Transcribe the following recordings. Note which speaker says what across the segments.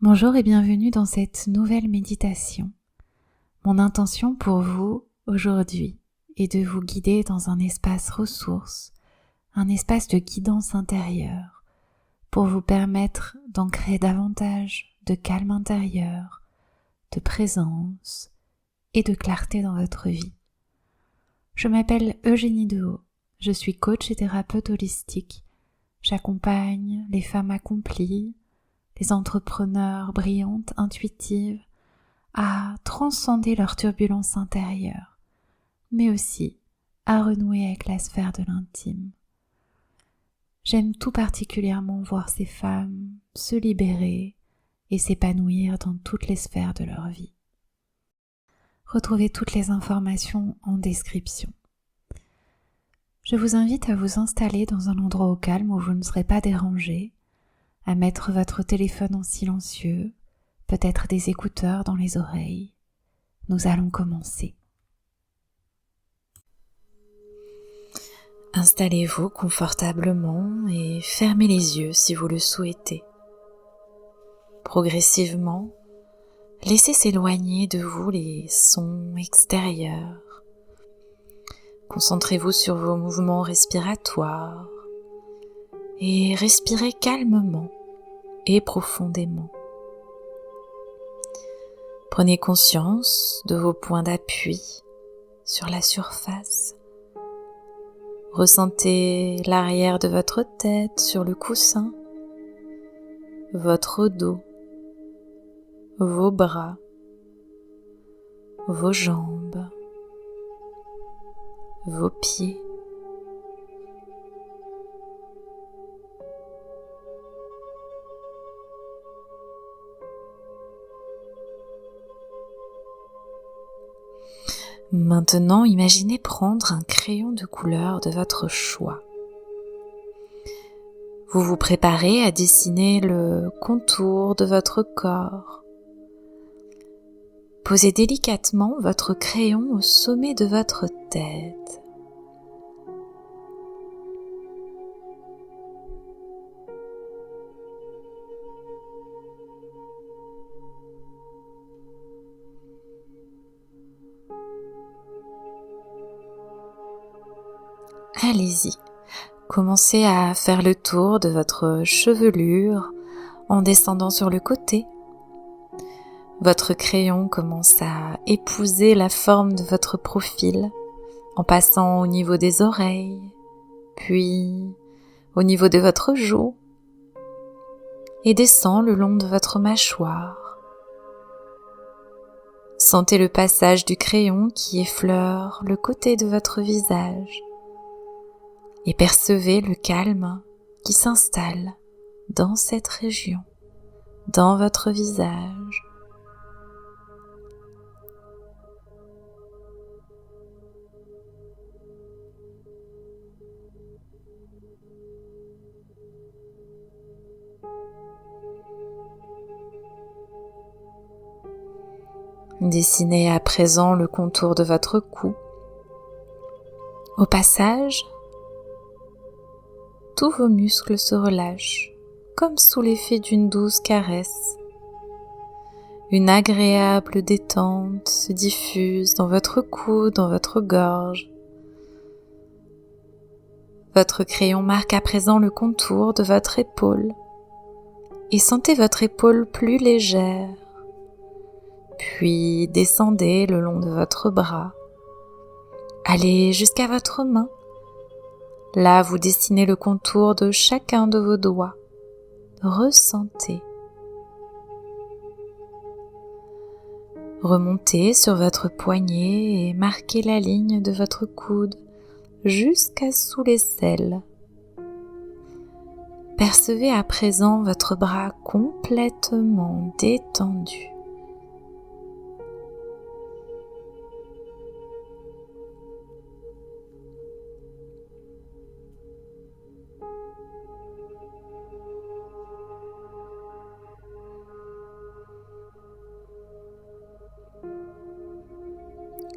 Speaker 1: Bonjour et bienvenue dans cette nouvelle méditation. Mon intention pour vous aujourd'hui est de vous guider dans un espace ressource, un espace de guidance intérieure pour vous permettre d'ancrer davantage de calme intérieur, de présence et de clarté dans votre vie. Je m'appelle Eugénie Dehaut, je suis coach et thérapeute holistique. J'accompagne les femmes accomplies, les entrepreneurs brillantes, intuitives, à transcender leur turbulence intérieure, mais aussi à renouer avec la sphère de l'intime. J'aime tout particulièrement voir ces femmes se libérer et s'épanouir dans toutes les sphères de leur vie. Retrouvez toutes les informations en description. Je vous invite à vous installer dans un endroit au calme où vous ne serez pas dérangé, à mettre votre téléphone en silencieux, peut-être des écouteurs dans les oreilles. Nous allons commencer. Installez-vous confortablement et fermez les yeux si vous le souhaitez. Progressivement, laissez s'éloigner de vous les sons extérieurs. Concentrez-vous sur vos mouvements respiratoires et respirez calmement et profondément. Prenez conscience de vos points d'appui sur la surface. Ressentez l'arrière de votre tête sur le coussin, votre dos, vos bras, vos jambes, vos pieds. Maintenant, imaginez prendre un crayon de couleur de votre choix. Vous vous préparez à dessiner le contour de votre corps. Posez délicatement votre crayon au sommet de votre tête. Allez-y, commencez à faire le tour de votre chevelure en descendant sur le côté. Votre crayon commence à épouser la forme de votre profil en passant au niveau des oreilles, puis au niveau de votre joue et descend le long de votre mâchoire. Sentez le passage du crayon qui effleure le côté de votre visage. Et percevez le calme qui s'installe dans cette région, dans votre visage. Dessinez à présent le contour de votre cou. Au passage, tous vos muscles se relâchent, comme sous l'effet d'une douce caresse. Une agréable détente se diffuse dans votre cou, dans votre gorge. Votre crayon marque à présent le contour de votre épaule et sentez votre épaule plus légère. Puis descendez le long de votre bras. Allez jusqu'à votre main. Là, vous dessinez le contour de chacun de vos doigts. Ressentez. Remontez sur votre poignet et marquez la ligne de votre coude jusqu'à sous l'aisselle. Percevez à présent votre bras complètement détendu.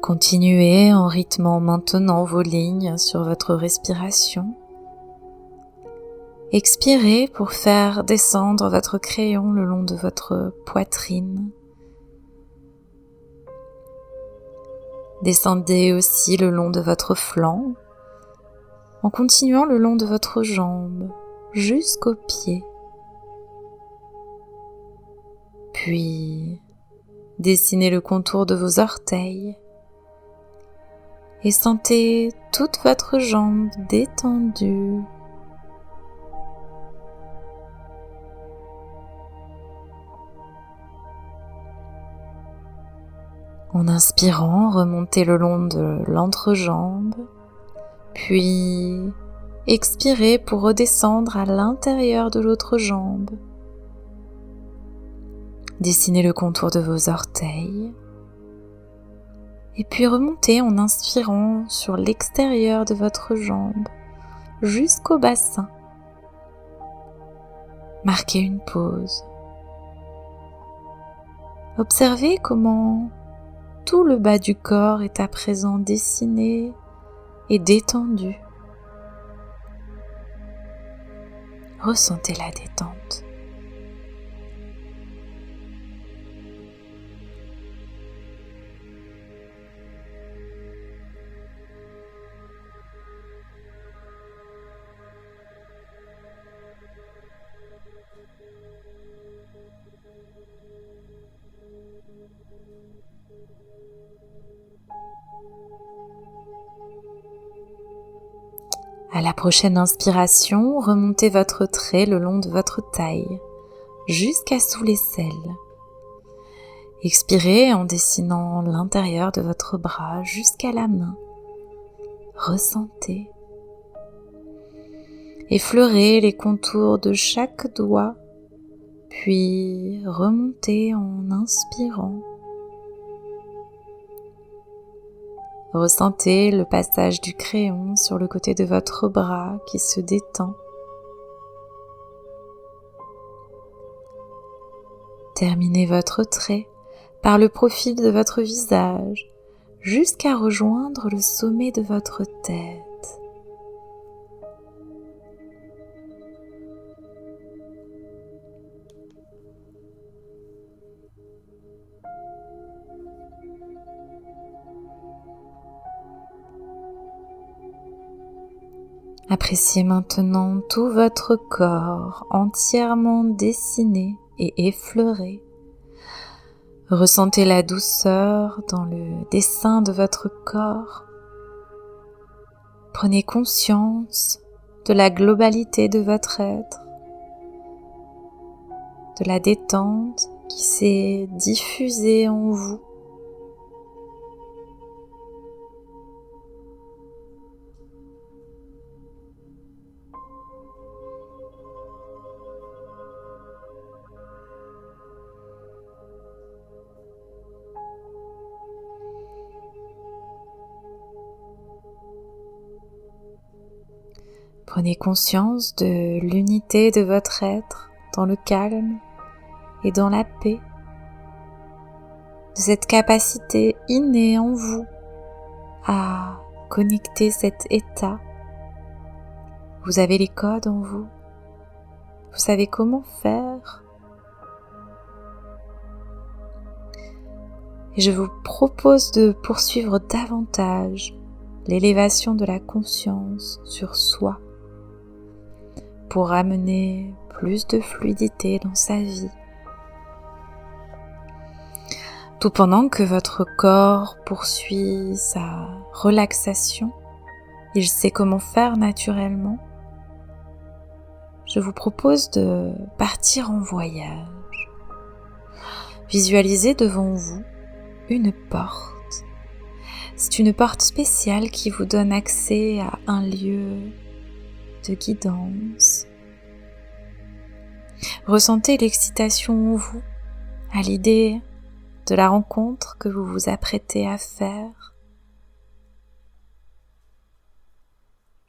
Speaker 1: Continuez en rythmant maintenant vos lignes sur votre respiration Expirez pour faire descendre votre crayon le long de votre poitrine. Descendez aussi le long de votre flanc, en continuant le long de votre jambe jusqu'aux pieds. Puis, dessinez le contour de vos orteils et sentez toute votre jambe détendue. En inspirant, remontez le long de l'entrejambe, puis expirez pour redescendre à l'intérieur de l'autre jambe. Dessinez le contour de vos orteils, et puis remontez en inspirant sur l'extérieur de votre jambe jusqu'au bassin. Marquez une pause. Observez comment tout le bas du corps est à présent dessiné et détendu. Ressentez la détente. À la prochaine inspiration, remontez votre trait le long de votre taille, jusqu'à sous l'aisselle. Expirez en dessinant l'intérieur de votre bras jusqu'à la main. Ressentez. Effleurez les contours de chaque doigt, puis remontez en inspirant. Ressentez le passage du crayon sur le côté de votre bras qui se détend. Terminez votre trait par le profil de votre visage jusqu'à rejoindre le sommet de votre tête. Appréciez maintenant tout votre corps entièrement dessiné et effleuré. Ressentez la douceur dans le dessin de votre corps. Prenez conscience de la globalité de votre être, de la détente qui s'est diffusée en vous. Prenez conscience de l'unité de votre être dans le calme et dans la paix, de cette capacité innée en vous à connecter cet état. Vous avez les codes en vous, vous savez comment faire. Et je vous propose de poursuivre davantage l'élévation de la conscience sur soi, pour amener plus de fluidité dans sa vie. Tout pendant que votre corps poursuit sa relaxation, il sait comment faire naturellement, je vous propose de partir en voyage. Visualisez devant vous une porte. C'est une porte spéciale qui vous donne accès à un lieu de guidance. Ressentez l'excitation en vous à l'idée de la rencontre que vous vous apprêtez à faire.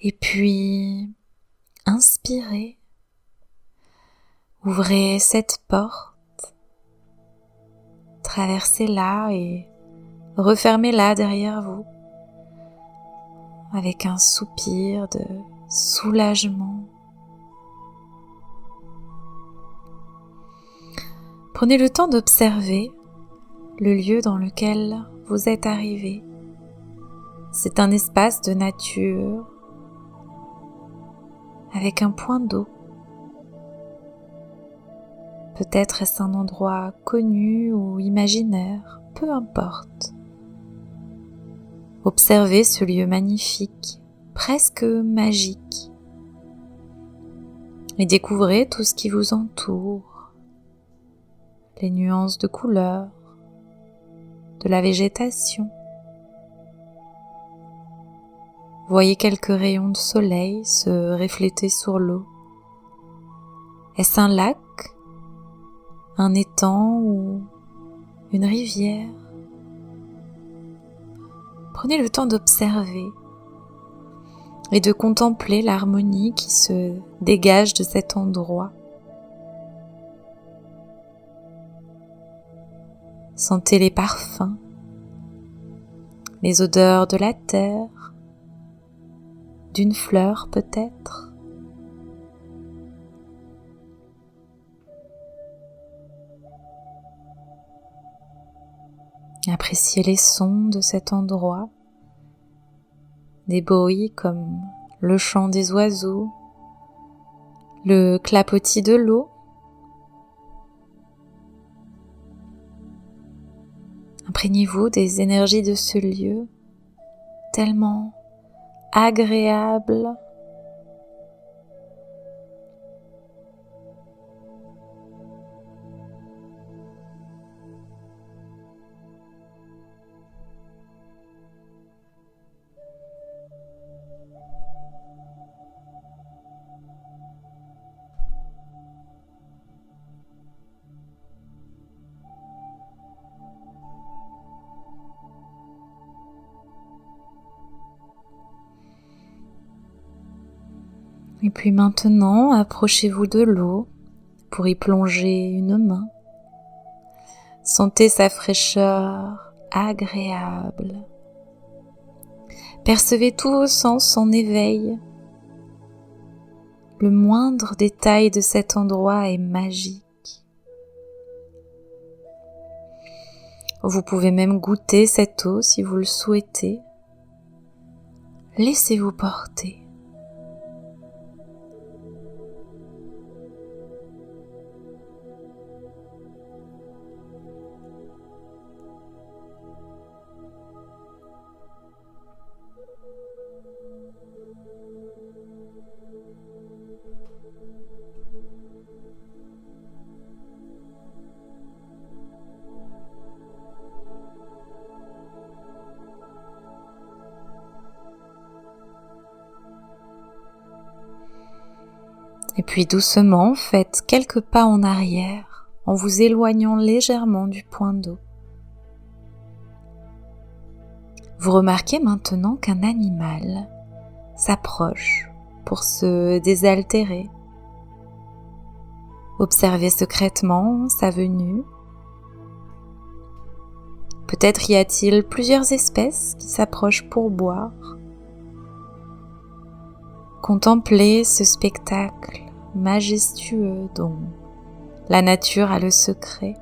Speaker 1: Et puis, inspirez. Ouvrez cette porte. Traversez-la et refermez-la derrière vous avec un soupir de soulagement Prenez le temps d'observer le lieu dans lequel vous êtes arrivé. C'est un espace de nature avec un point d'eau. Peut-être est-ce un endroit connu ou imaginaire, peu importe. Observez ce lieu magnifique, presque magique, et découvrez tout ce qui vous entoure, les nuances de couleurs, de la végétation. Voyez quelques rayons de soleil se refléter sur l'eau. Est-ce un lac, un étang ou une rivière? Prenez le temps d'observer et de contempler l'harmonie qui se dégage de cet endroit. Sentez les parfums, les odeurs de la terre, d'une fleur peut-être. Appréciez les sons de cet endroit, des bruits comme le chant des oiseaux, le clapotis de l'eau. Imprégnez-vous des énergies de ce lieu, tellement agréable. Et puis maintenant, approchez-vous de l'eau pour y plonger une main. Sentez sa fraîcheur agréable. Percevez tous vos sens en éveil. Le moindre détail de cet endroit est magique. Vous pouvez même goûter cette eau si vous le souhaitez. Laissez-vous porter. Et puis doucement, faites quelques pas en arrière en vous éloignant légèrement du point d'eau. Vous remarquez maintenant qu'un animal s'approche pour se désaltérer. Observez secrètement sa venue. Peut-être y a-t-il plusieurs espèces qui s'approchent pour boire. Contemplez ce spectacle majestueux dont la nature a le secret.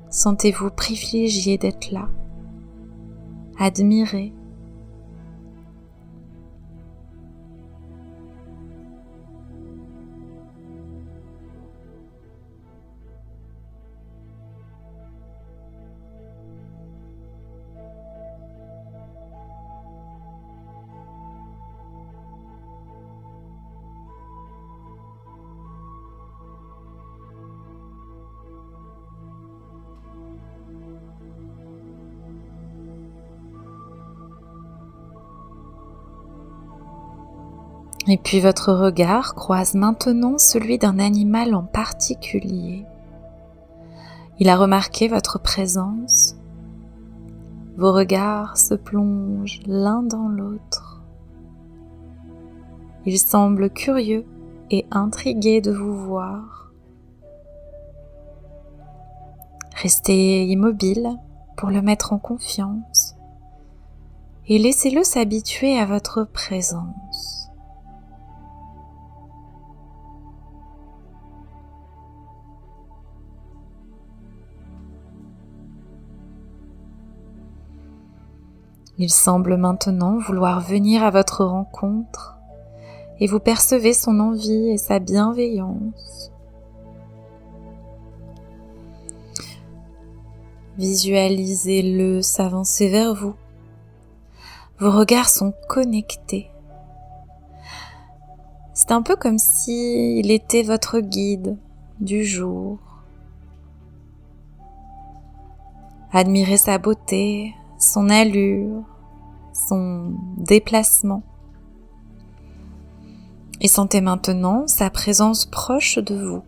Speaker 1: Sentez-vous privilégié d'être là, admiré. Et puis votre regard croise maintenant celui d'un animal en particulier. Il a remarqué votre présence. Vos regards se plongent l'un dans l'autre. Il semble curieux et intrigué de vous voir. Restez immobile pour le mettre en confiance et laissez-le s'habituer à votre présence. Il semble maintenant vouloir venir à votre rencontre et vous percevez son envie et sa bienveillance. Visualisez-le s'avancer vers vous. Vos regards sont connectés. C'est un peu comme s'il était votre guide du jour. Admirez sa beauté, son allure, son déplacement. Et sentez maintenant sa présence proche de vous.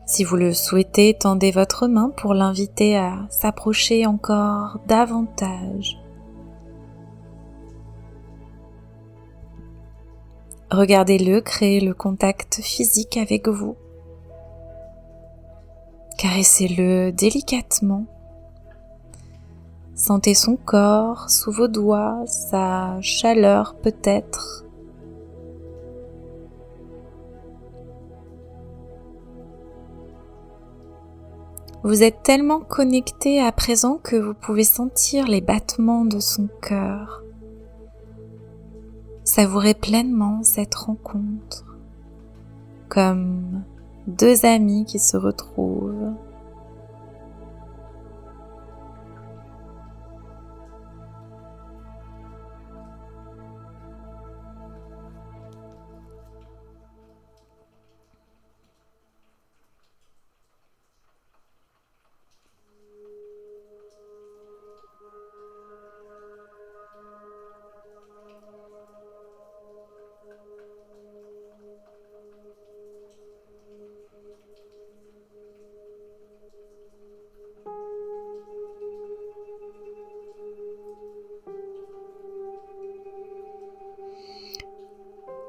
Speaker 1: Si vous le souhaitez, tendez votre main pour l'inviter à s'approcher encore davantage. Regardez-le créer le contact physique avec vous. Caressez-le délicatement. Sentez son corps sous vos doigts, sa chaleur peut-être. Vous êtes tellement connecté à présent que vous pouvez sentir les battements de son cœur. Savourez pleinement cette rencontre, comme deux amis qui se retrouvent.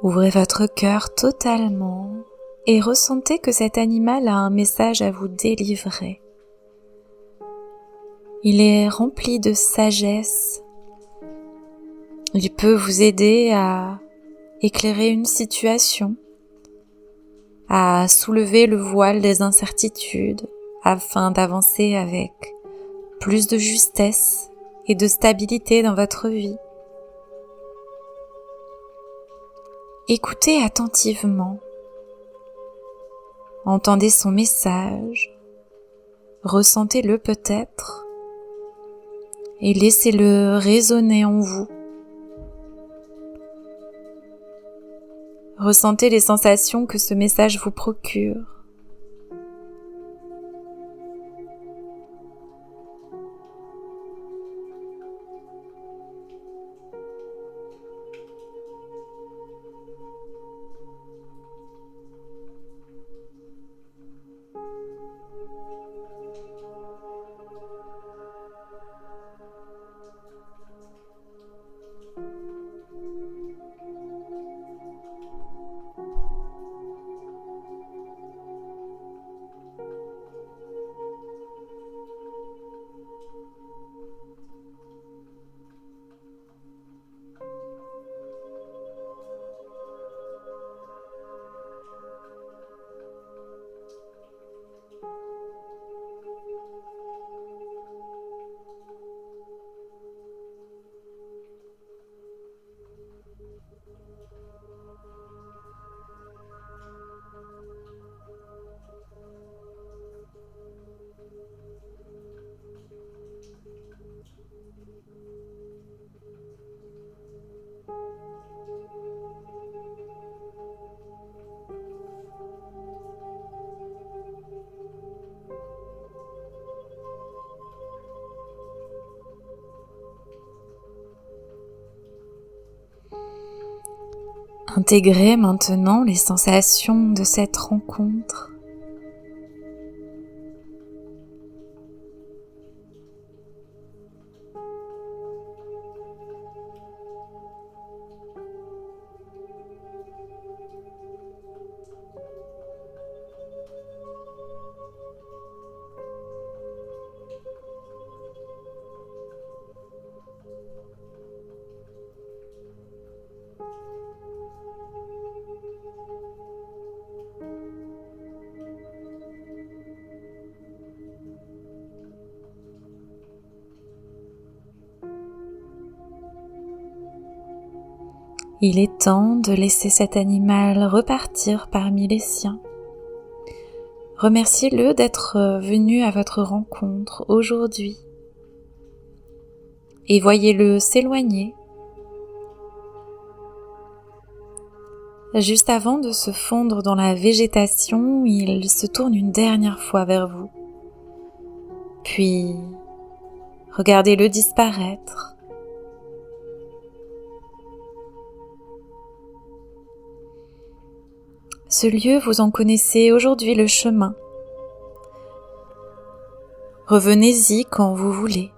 Speaker 1: Ouvrez votre cœur totalement et ressentez que cet animal a un message à vous délivrer. Il est rempli de sagesse. Il peut vous aider à éclairer une situation, à soulever le voile des incertitudes afin d'avancer avec plus de justesse et de stabilité dans votre vie. Écoutez attentivement, entendez son message, ressentez-le peut-être et laissez-le résonner en vous. Ressentez les sensations que ce message vous procure. Intégrez maintenant les sensations de cette rencontre. Il est temps de laisser cet animal repartir parmi les siens. Remerciez-le d'être venu à votre rencontre aujourd'hui et voyez-le s'éloigner. Juste avant de se fondre dans la végétation, il se tourne une dernière fois vers vous. Puis, regardez-le disparaître. Ce lieu, vous en connaissez aujourd'hui le chemin. Revenez-y quand vous voulez.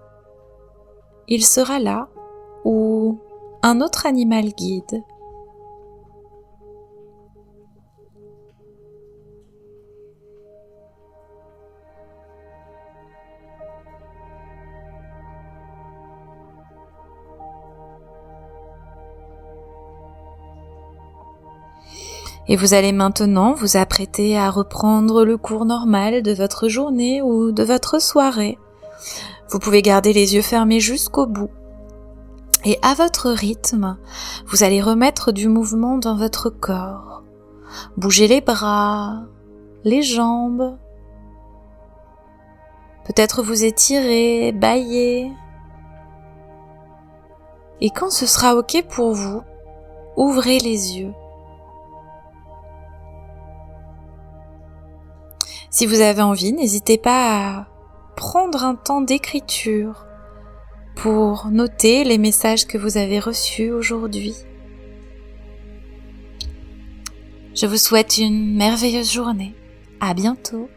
Speaker 1: Il sera là ou un autre animal guide. Et vous allez maintenant vous apprêter à reprendre le cours normal de votre journée ou de votre soirée. Vous pouvez garder les yeux fermés jusqu'au bout. Et à votre rythme, vous allez remettre du mouvement dans votre corps. Bougez les bras, les jambes. Peut-être vous étirer, bâiller. Et quand ce sera OK pour vous, ouvrez les yeux. Si vous avez envie, n'hésitez pas à prendre un temps d'écriture pour noter les messages que vous avez reçus aujourd'hui. Je vous souhaite une merveilleuse journée. À bientôt.